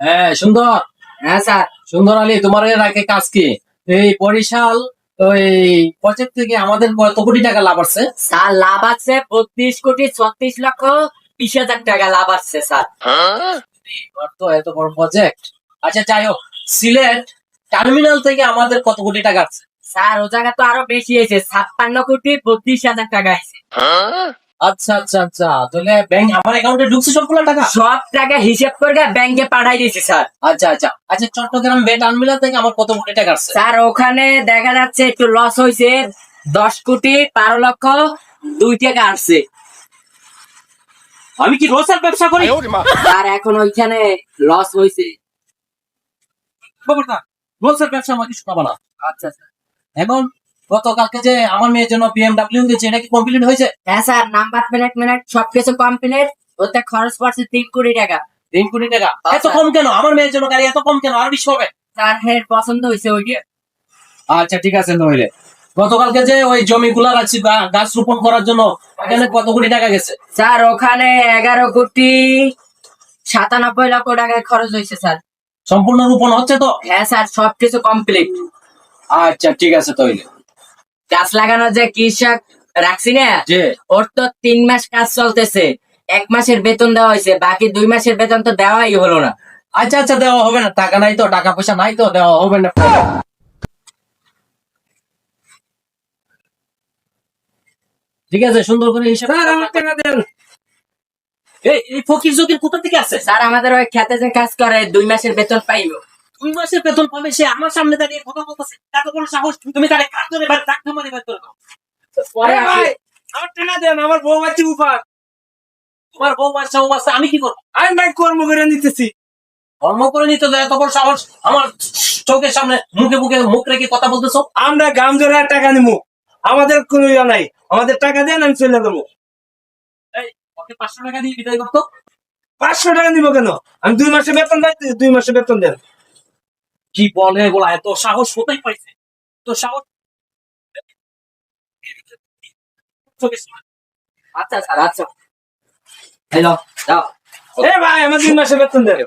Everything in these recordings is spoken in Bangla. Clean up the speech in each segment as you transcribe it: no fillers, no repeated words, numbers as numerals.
হ্যাঁ সুন্দর। হ্যাঁ স্যার। সুন্দর আলী, তোমার এর আগে কাজ কি? এই বরিশাল ওই প্রজেক্ট থেকে আমাদের কত কোটি টাকা লাভ আসছে? স্যার লাভ আছে 32,36,20,হাজার টাকা লাভ আসছে স্যার। এবার তো এত বড় প্রজেক্ট। আচ্ছা যাই হোক, সিলেট টার্মিনাল থেকে আমাদের কত কোটি টাকা আছে? স্যার ও জায়গা তো আরো বেশি হয়েছে, 56,32,হাজার টাকা আছে। আচ্ছা আচ্ছা আচ্ছা, তাহলে ব্যাংক আমার অ্যাকাউন্টে ঢুকছে সবগুলো টাকা? সব টাকা হিসেব করে ব্যাংকে পাঠাই দিয়েছি স্যার। আচ্ছা আচ্ছা আচ্ছা, চট্টগ্রাম বে টার্মিনাল থেকে আমার কত কোটি টাকা আসছে? স্যার ওখানে দেখা যাচ্ছে একটু লস হয়েছে, 10,12,02,টাকা আসছে। আমি কি রোসার ব্যবসা করি? স্যার এখন ওইখানে লস হয়েছে। খবরদার, রোসার ব্যবসা আমাকে শোনাবো না। আচ্ছা স্যার। এখন গতকালকে যে আমার মেয়ের জন্য বিএমডাব্লিউ দিয়েছে, এটা কি কমপ্লিট হয়েছে? হ্যাঁ স্যার, নাম্বার প্লেট মিনিট সবকিছু কমপ্লিট। ওতে খরচ পড়ছে 3 কোটি টাকা। 3 কোটি টাকা? এত আচ্ছা। কম কেন? আমার মেয়ের জন্য গাড়ি এত কম কেন? আর বেশি হবে। স্যার হের পছন্দ হয়েছে ওইটা। আচ্ছা ঠিক আছে নইলে, গতকালকে যে ওই জমিগুলা রাখছি গাছ রোপণ করার জন্য, এখানে কত কোটি টাকা গেছে? স্যার ওখানে 11,97,00,000 টাকা খরচ হয়েছে স্যার। সম্পূর্ণ রোপণ হচ্ছে তো? হ্যাঁ স্যার, সবকিছু কমপ্লিট। আচ্ছা ঠিক আছে তাইলে। গাছ লাগানোর যে কৃষক রাখছি না, যে ওর তো 3 মাস কাজ চলতেছে। 1 মাসের বেতন দেওয়া হয়েছে, বাকি 2 মাসের বেতন তো দেওয়াই হলো না। আচ্ছা আচ্ছা, দেওয়া হবে না, টাকা নাই তো, টাকা পয়সা নাই তো, দেওয়া হবে না। ঠিক আছে, সুন্দর করে হিসাব। আমার টাকা দেন। এই ফকির জকির কোথা থেকে আছে? স্যার আমাদের ওই খেতে যে কাজ করে 2 মাসের বেতন পাইব। 2 মাসের বেতন পাবে, সে আমার সামনে দাঁড়িয়ে কথা বলতেছে। টাকা বড় সাহস, তুমি তারে কাজ করে বাড়ি টাকা মানে বের করে দাও। পরে আরে ভাই, আমার টাকা দেন, আমার বউ বাচ্চা উপহার। তোমার বউ বাচ্চা ও বাচ্চা আমি কি করবো? আমি ভাই কর্ম করে নিতেছি। কর্ম করে নিতে দেয়, এত বড় সাহস আমার চোখের সামনে মুখে মুখে মুখ রেখে কথা বলতেছো? আমরা গাম জোরে টাকা নিবো, আমাদের কোনো ইয়ে নাই। আমাদের টাকা দেন, আমি চলে দেবো। এই, ওকে 500 টাকা দিয়ে বিদায় করতো। 500 টাকা নিবো কেন? আমি 2 মাসে বেতন পাই, 2 মাসে বেতন দেন। কি বলে এগুলা? এত সাহস কোথায় পাইছে? তো সাহস। চোখের সামনে। আচ্ছা স্যার, আচ্ছা। হ্যালো, দাও। এ ভাই, আমার 2 মাসে বেতন দেন।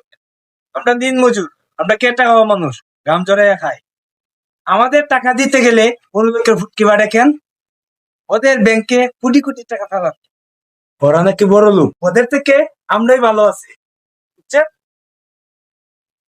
আপনার দিন মজুর, আমরা কে টাকা পাওয়া মানুষ, গাম জোরে খায়। আমাদের টাকা দিতে গেলে কোন ব্যাংকের ফুটকি বাড়ে কেন? ওদের ব্যাংকে কোটি কোটি টাকা ফেলা, ওরা নাকি বড় লোক, ওদের থেকে আমরাই ভালো আছি।